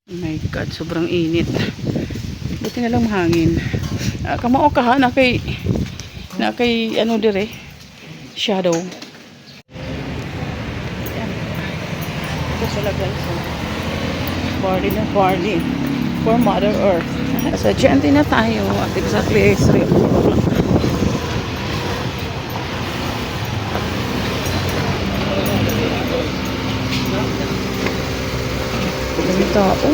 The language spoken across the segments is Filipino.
Oh my God, sobrang init. Buti na lang mahangin. Kamao ka ha, na kay ano dire, shadow. Ayan. Ito sila guys. Party na party for Mother Earth. Sa GNT na tayo at exactly 3 o'clock. Dami tao.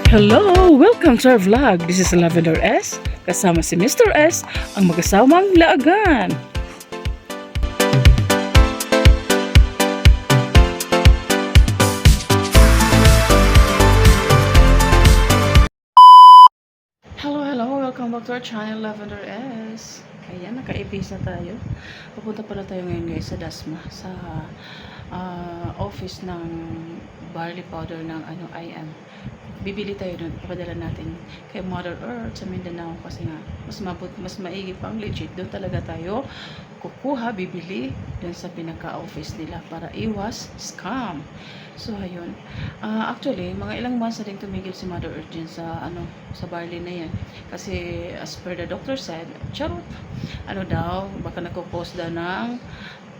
Hello! Welcome to our vlog. This is Lavender S. Kasama si Mr. S, ang mag-asamang laagan. Hello! Welcome back to our channel, Lavender S. Ayan, naka-epis na tayo. Pupunta pala tayo ngayon guys sa Dasma, sa office ng barley powder ng IM. Bibili tayo doon, papadala natin kay Mother Earth sa Mindanao kasi nga mas maigi pang legit. Doon talaga tayo kukuha, bibili doon sa pinaka-office nila para iwas scam. So ayun, actually mga ilang months na rin tumigil si Mother Earth dyan sa sa barley na yan kasi as per the doctor said, charot, daw, baka nagko-cause daw ng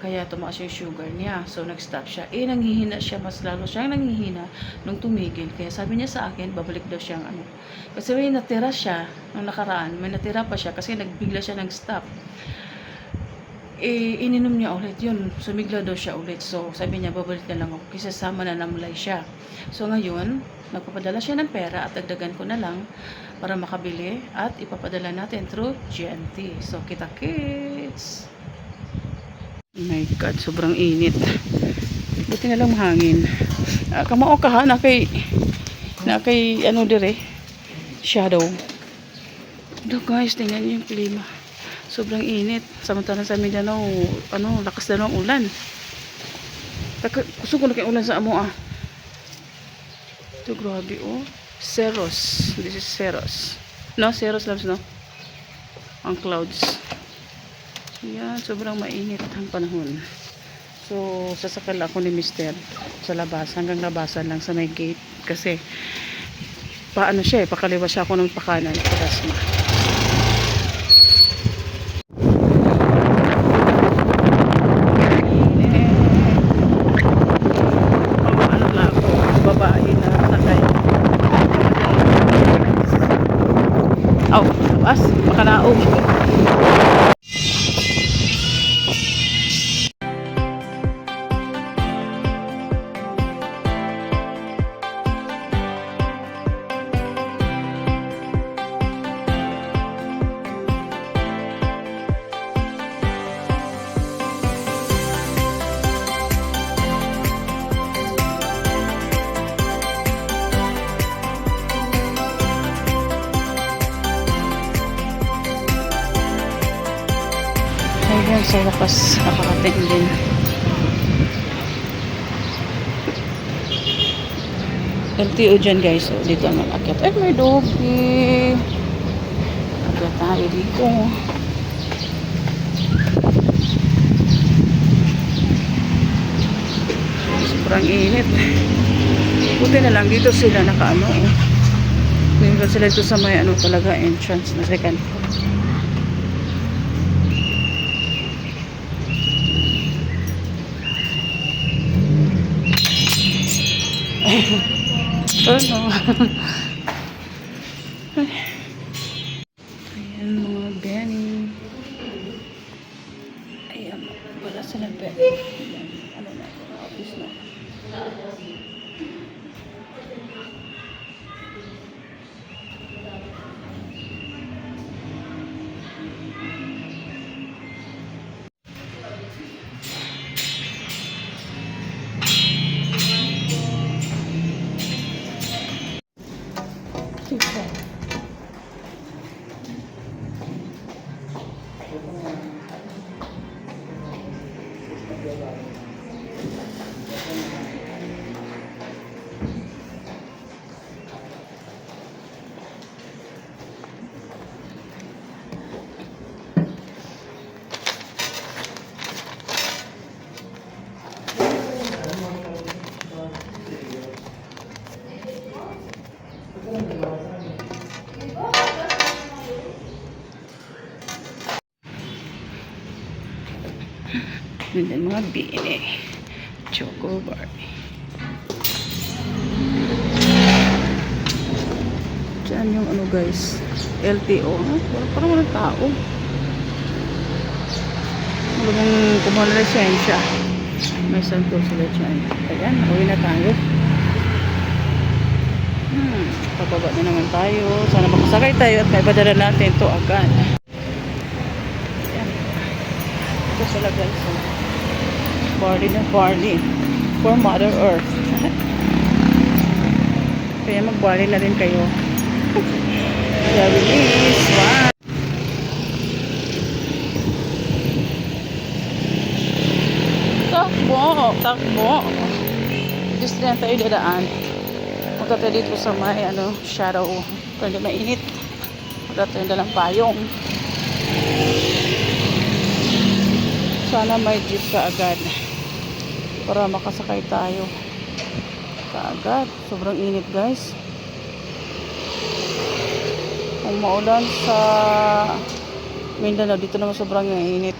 kaya tumaas yung sugar niya. So, nag-stop siya. Nanghihina siya. Mas lalo siyang nanghihina nung tumigil. Kaya sabi niya sa akin, babalik daw siyang Kasi may natira siya nung nakaraan. May natira pa siya kasi nagbigla siya nag-stop. Ininom niya ulit yun. Sumigla daw siya ulit. So, sabi niya, babalik na lang ako. Kasi sama na namulay siya. So, ngayon, nagpapadala siya ng pera at dagdagan ko na lang para makabili at ipapadala natin through GNT. So, kita-kits! Oh my God, sobrang init. Buti na lang mahangin. Kamao ka ha, na kay ano dire, shadow. Ito guys, tingnan niyo yung klima. Sobrang init. Samantalang sa Mindanao, lakas na ng ulan. Gusto ko na ulan sa amo Ito grabe Ceros. This is Ceros. No, Ceros loves no. Ang clouds. Yan, sobrang mainit ang panahon. So, sasakal ako ni Mr. sa labas, hanggang labasan lang sa may gate. Kasi, paano siya pakaliwa siya ako ng pakanan sa Dasma. Babae na sakay. Labas, makanaog. Ayan, sa wakas nakarating din. LTO dyan guys. So, dito ang akit. Ay, may doggy. Akit tayo dito. Sobrang init. Buti na lang dito sila dito sila dito sa may talaga entrance na second floor. Ayan mga Benny. Ayan, wala sila Benny. Office na. And then mga bini. Choco bar. Diyan yung ano guys. LTO. Wala parang walang tao. Wala mong kumuha na lisensya. May santo sila dyan. Ayan, uwi na tayo. Pababa na naman tayo. Sana makasakay tayo at may padala natin ito agad. Ayan. Ito sila guys. Barley na barley. For Mother Earth. Kaya mag-barley na rin kayo. Release. Wow. Takbo. Takbo. Just na tayo dadaan. Punta tayo dito sa may shadow. Kaya mainit. Punta tayo dalang payong. Sana may jeep ka agad. Para makasakay tayo. Kaagad. Sobrang init guys. Kung maulan sa Mindanao, dito naman sobrang init.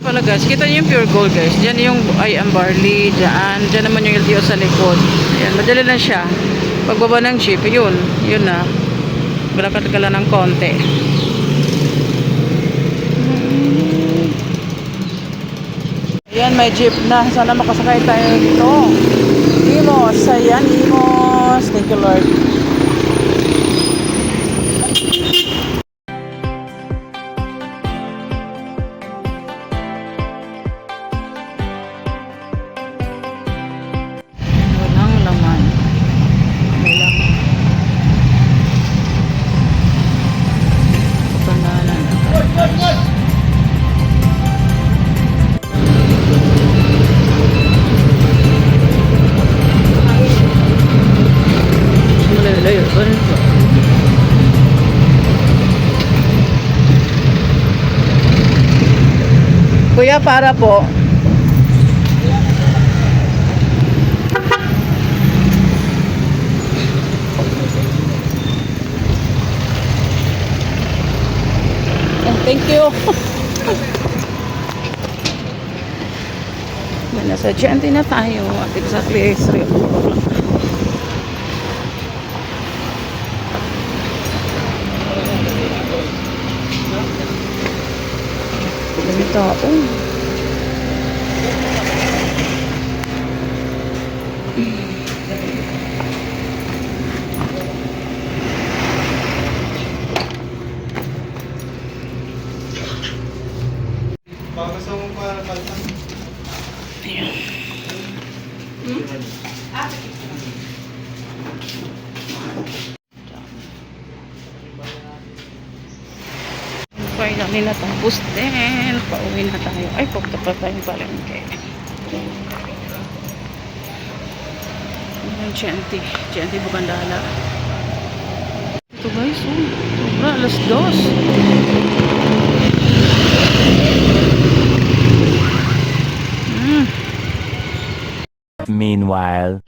Pala guys, kita niyo yung pure gold guys. Diyan yung IM barley, diyan naman yung LTO sa likod. Ayan, madali lang siya. Pagbaba ng jeep, yun na. Galakad ka lang ng konti. Ayan, may jeep na. Sana makasakay tayo dito. Imos, ayan, Imos. Thank you Lord. Kuya, para po. Thank you. Nasa Genti na tayo at exactly 3 o'clock. Dami tao. Ayan. Finally natapos din. Pauwi na tayo. Ay, pagta pa tayong palengke. Ayan, Genti Bukandala. Ito guys, sobra, alas 2. Meanwhile,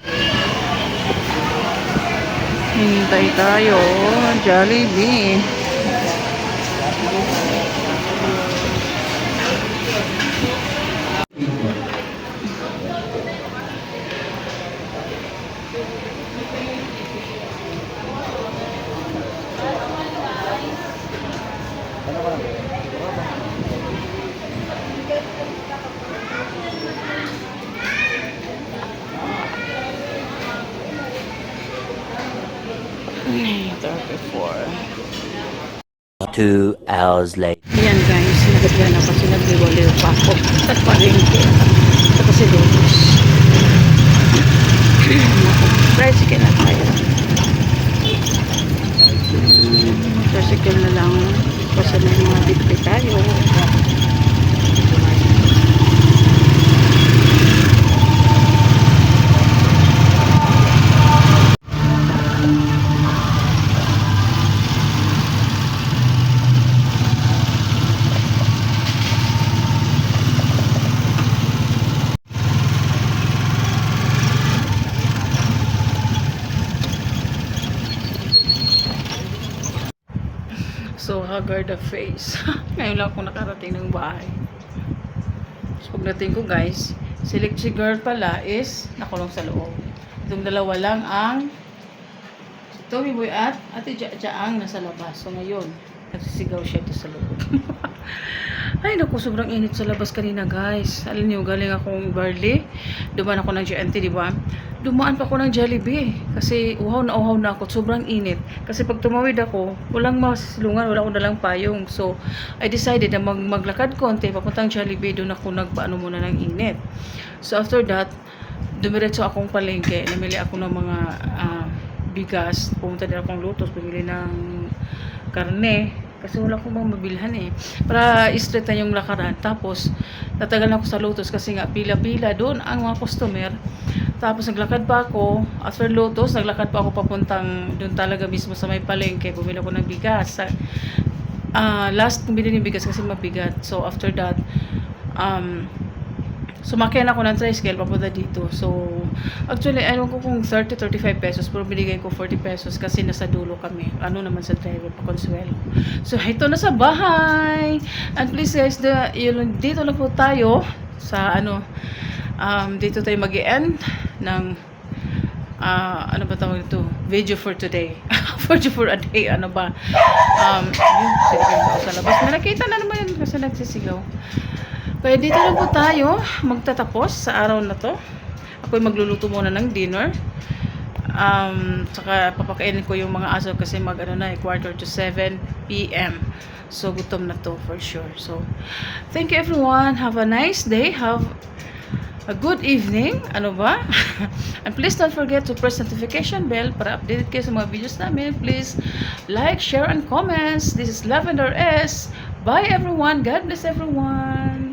hintay tayo, Jollibee. May 34. 2 hours later. Ayan guys, nagagyan ako kasi nagbiwaliw pa ako sa palengke. Sa Pasilubos. Tricycle na tayo. Tricycle na lang kasi may mga bitbit tayo. So, haggard the face. Ngayon lang ako nakarating ng bahay. Pagdating ko guys, si Lexi girl pala is nakulong sa loob. Itong dalawa lang ang si Tommy Boy at Ate Jaja ang nasa labas. So ngayon, nagsisigaw siya ito sa loob. Ay naku, sobrang init sa labas kanina guys. Alam niyo, galing akong Barley. Dumaan ako ng GNT, di ba? Dumaan pa ako ng Jollibee. Kasi uhaw na ako. Sobrang init. Kasi pag tumawid ako, walang masilungan, wala akong dalang payong. So, I decided na maglakad konti, papuntang Jollibee, doon ako nagpaano muna ng init. So, after that, dumiretso akong palengke. Namili ako ng mga bigas. Pumunta din akong Lotus, bumili ng karne. Kasi wala akong mga mabilhan eh. Para straight na yung lakaran. Tapos, tatagal ako sa Lotus kasi nga pila-pila doon ang mga customer. Tapos naglakad pa ako. After Lotus, naglakad pa ako papuntang doon talaga mismo sa may palengke. Bumili ako ng bigas. Last kong binili ng bigas kasi mabigat. So, after that, sumakyan ako ng tricycle papunta dito. So, actually, ewan ko kung 30-35 pesos, pero binigay ko 40 pesos kasi nasa dulo kami. Ano naman sa driver, pa Consuelo. So, ito na sa bahay. And please guys, dito na po tayo sa dito tayo mag-i-end ng ano ba tawag ito? Video for today. Video for a day. Ano ba? Yun, silipin ko sa labas. May nakita na naman yun kasi nagsisigaw. Kaya dito lang po tayo magtatapos sa araw na to. Ako'y magluluto muna ng dinner. Saka papakainin ko yung mga aso kasi quarter to 7 p.m. So gutom na to for sure. So thank you everyone. Have a nice day. Have a good evening. Ano ba? And please don't forget to press notification bell para updated kayo sa mga videos namin. Please like, share, and comments. This is Lavender S. Bye everyone. God bless everyone.